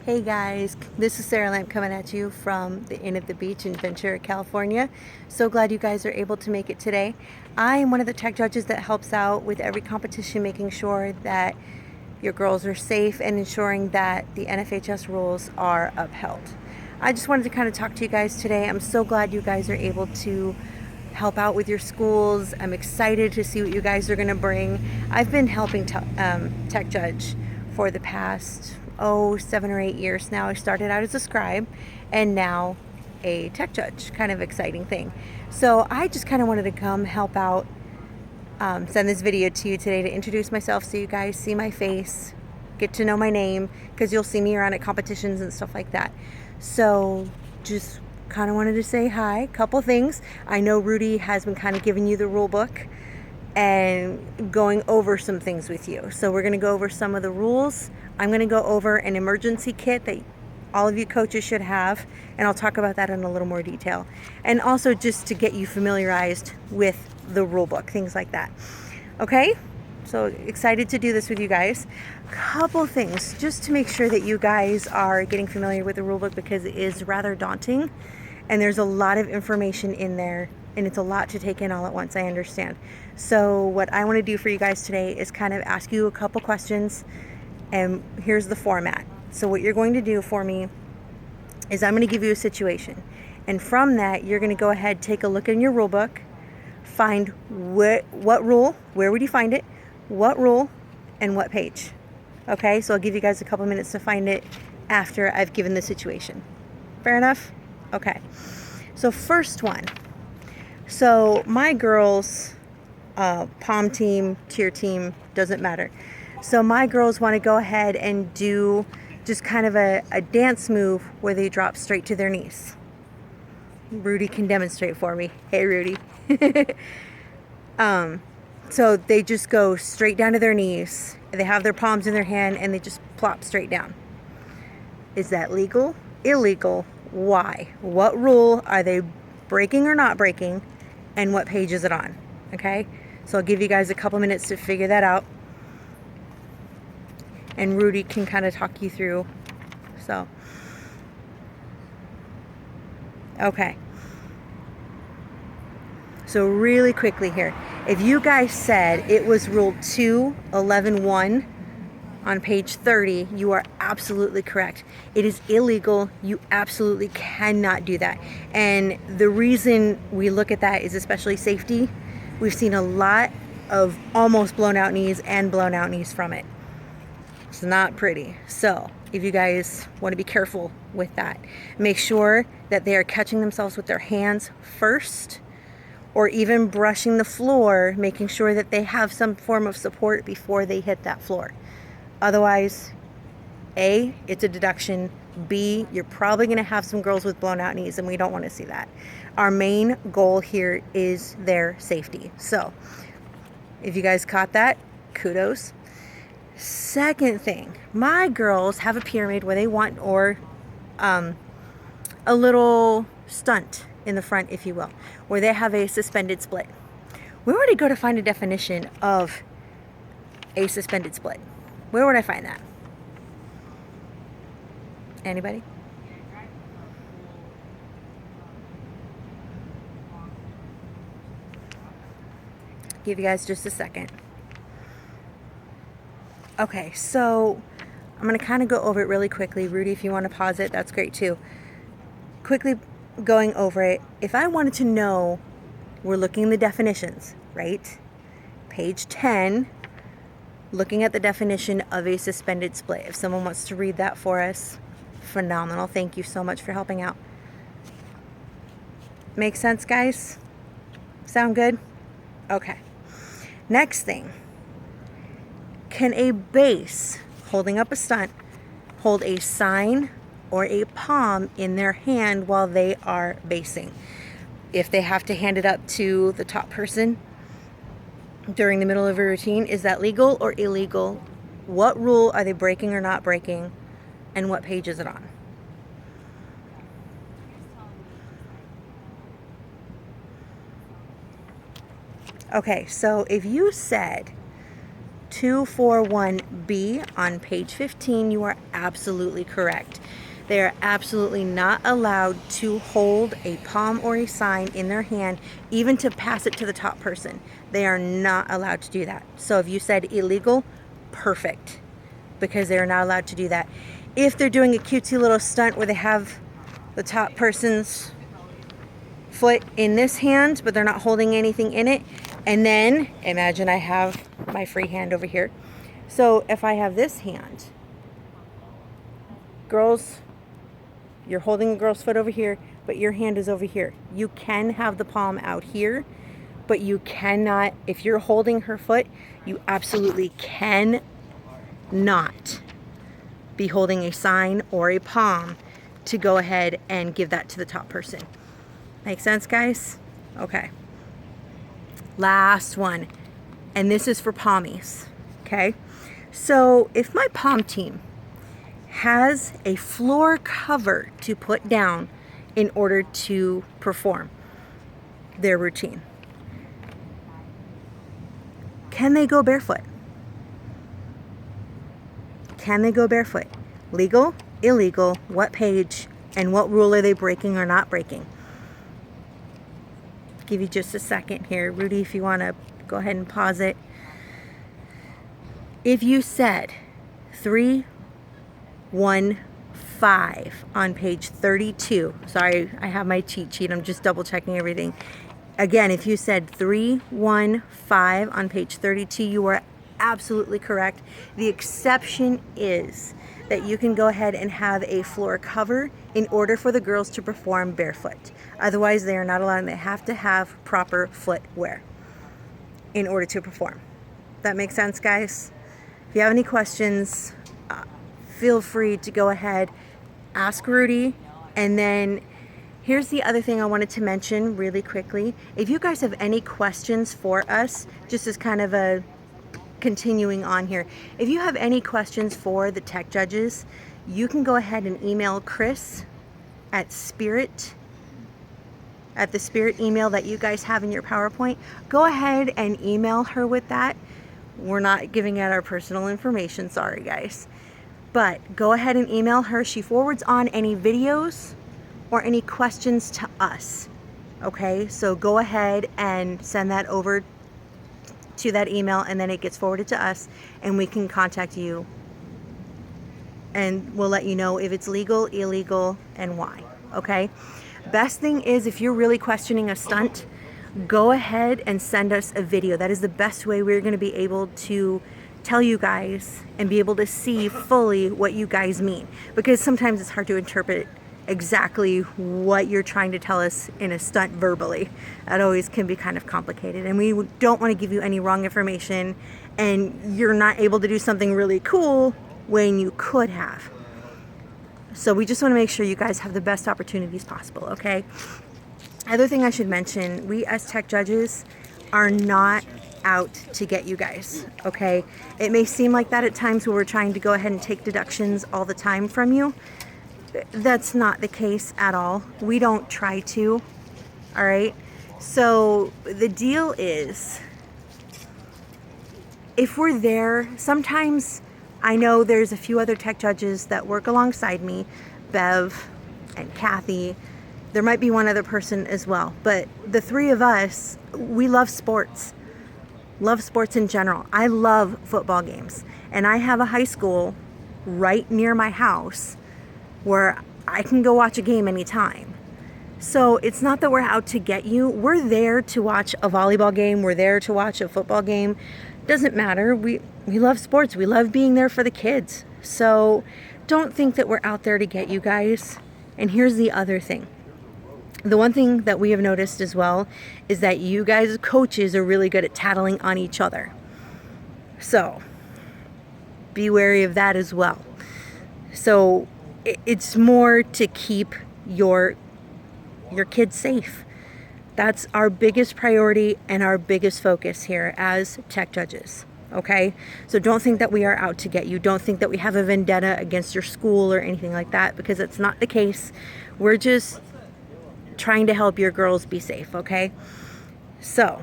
Hey guys, this is Sarah Lamp coming at you from the Inn at the Beach in Ventura, California. So glad you guys are able to make it today. I am one of the tech judges that helps out with every competition, making sure that your girls are safe and ensuring that the NFHS rules are upheld. I just wanted to kind of talk to you guys today. I'm so glad you guys are able to help out with your schools. I'm excited to see what you guys are going to bring. I've been helping tech judge for the past 7 or 8 years now. I started out as a scribe and now a tech judge. Kind of exciting thing. So I just kind of wanted to come help out, send this video to you today to introduce myself so you guys see my face, get to know my name, because you'll see me around at competitions and stuff like that. So just kind of wanted to say hi. Couple things. I know Rudy has been kind of giving you the rule book and going over some things with you. So we're going to go over some of the rules. I'm going to go over an emergency kit that all of you coaches should have, and I'll talk about that in a little more detail. And also just to get you familiarized with the rule book, things like that. Okay? So excited to do this with you guys. Couple things just to make sure that you guys are getting familiar with the rule book, because it is rather daunting and there's a lot of information in there and it's a lot to take in all at once, I understand. So what I want to do for you guys today is kind of ask you a couple questions, and here's the format. So what you're going to do for me is I'm going to give you a situation, and from that you're going to go ahead, take a look in your rule book, find what rule, where would you find it, what rule, and what page. Okay, so I'll give you guys a couple minutes to find it after I've given the situation. Fair enough? Okay, so first one. So my girls, pom team, cheer team, doesn't matter. So my girls want to go ahead and do just kind of a dance move where they drop straight to their knees. Rudy can demonstrate for me. Hey, Rudy. So they just go straight down to their knees. They have their palms in their hand and they just plop straight down. Is that legal? Illegal? Why? What rule are they breaking or not breaking? And what page is it on? Okay? So I'll give you guys a couple minutes to figure that out. And Rudy can kind of talk you through. So, okay. So really quickly here, if you guys said it was Rule 2.11.1 on page 30, you are absolutely correct. It is illegal. You absolutely cannot do that. And the reason we look at that is especially safety. We've seen a lot of almost blown out knees and blown out knees from it. It's not pretty. So if you guys want to be careful with that, make sure that they are catching themselves with their hands first, or even brushing the floor, making sure that they have some form of support before they hit that floor. Otherwise, A, it's a deduction. B, you're probably going to have some girls with blown out knees, and we don't want to see that. Our main goal here is their safety. So if you guys caught that, kudos. Second thing, my girls have a pyramid where they want, or a little stunt in the front, if you will, where they have a suspended split. Where would I go to find a definition of a suspended split? Where would I find that? Anybody? Give you guys just a second. Okay, so I'm going to kind of go over it really quickly. Rudy, if you want to pause it, that's great too. Quickly going over it. If I wanted to know, we're looking at the definitions, right? Page 10, looking at the definition of a suspended split. If someone wants to read that for us, phenomenal. Thank you so much for helping out. Make sense, guys? Sound good? Okay. Next thing. Can a base holding up a stunt hold a sign or a palm in their hand while they are basing? If they have to hand it up to the top person during the middle of a routine, is that legal or illegal? What rule are they breaking or not breaking? And what page is it on? Okay, so if you said 241B on page 15, you are absolutely correct. They are absolutely not allowed to hold a palm or a sign in their hand, even to pass it to the top person. They are not allowed to do that. So if you said illegal, perfect, because they're not allowed to do that. If they're doing a cutesy little stunt where they have the top person's foot in this hand, but they're not holding anything in it, and then imagine I have my free hand over here. So if I have this hand, girls, you're holding a girl's foot over here, but your hand is over here. You can have the palm out here, but you cannot, if you're holding her foot, you absolutely can not be holding a sign or a palm to go ahead and give that to the top person. Make sense, guys? Okay. Last one. And this is for palmies. Okay. So if my palm team has a floor cover to put down in order to perform their routine, can they go barefoot? Can they go barefoot? Legal, illegal, what page, and what rule are they breaking or not breaking? Give you just a second here. Rudy, if you want to go ahead and pause it. If you said 315 on page 32, sorry, I have my cheat sheet, I'm just double checking everything. Again, if you said 315 on page 32, you are absolutely correct. The exception is that you can go ahead and have a floor cover in order for the girls to perform barefoot. Otherwise, they are not allowed, and they have to have proper footwear in order to perform. That makes sense, guys? If you have any questions, feel free to go ahead, ask Rudy. And then here's the other thing I wanted to mention really quickly. If you guys have any questions for us, just as kind of a continuing on here, if you have any questions for the tech judges, you can go ahead and email Chris at the Spirit email that you guys have in your PowerPoint. Go ahead and email her with that. We're not giving out our personal information, sorry guys. But go ahead and email her. She forwards on any videos or any questions to us. Okay, so go ahead and send that over to that email, and then it gets forwarded to us, and we can contact you, and we'll let you know if it's legal, illegal, and why. Okay? Best thing is, if you're really questioning a stunt, go ahead and send us a video. That is the best way we're going to be able to tell you guys and be able to see fully what you guys mean, because sometimes it's hard to interpret exactly what you're trying to tell us in a stunt verbally. That always can be kind of complicated, and we don't want to give you any wrong information and you're not able to do something really cool when you could have. So we just want to make sure you guys have the best opportunities possible. Okay, other thing I should mention, we as tech judges are not out to get you guys. Okay, it may seem like that at times where we're trying to go ahead and take deductions all the time from you. That's not the case at all. We don't try to. All right. So the deal is, if we're there, sometimes I know there's a few other tech judges that work alongside me, Bev and Kathy. There might be one other person as well, but the three of us, we love sports in general. I love football games, and I have a high school right near my house where I can go watch a game anytime. So it's not that we're out to get you. We're there to watch a volleyball game. We're there to watch a football game. Doesn't matter. We love sports. We love being there for the kids. So don't think that we're out there to get you guys. And here's the other thing. The one thing that we have noticed as well is that you guys as coaches are really good at tattling on each other. So be wary of that as well. So it's more to keep your kids safe. That's our biggest priority and our biggest focus here as tech judges. Okay? So don't think that we are out to get you. Don't think that we have a vendetta against your school or anything like that, because it's not the case. We're just trying to help your girls be safe. Okay? So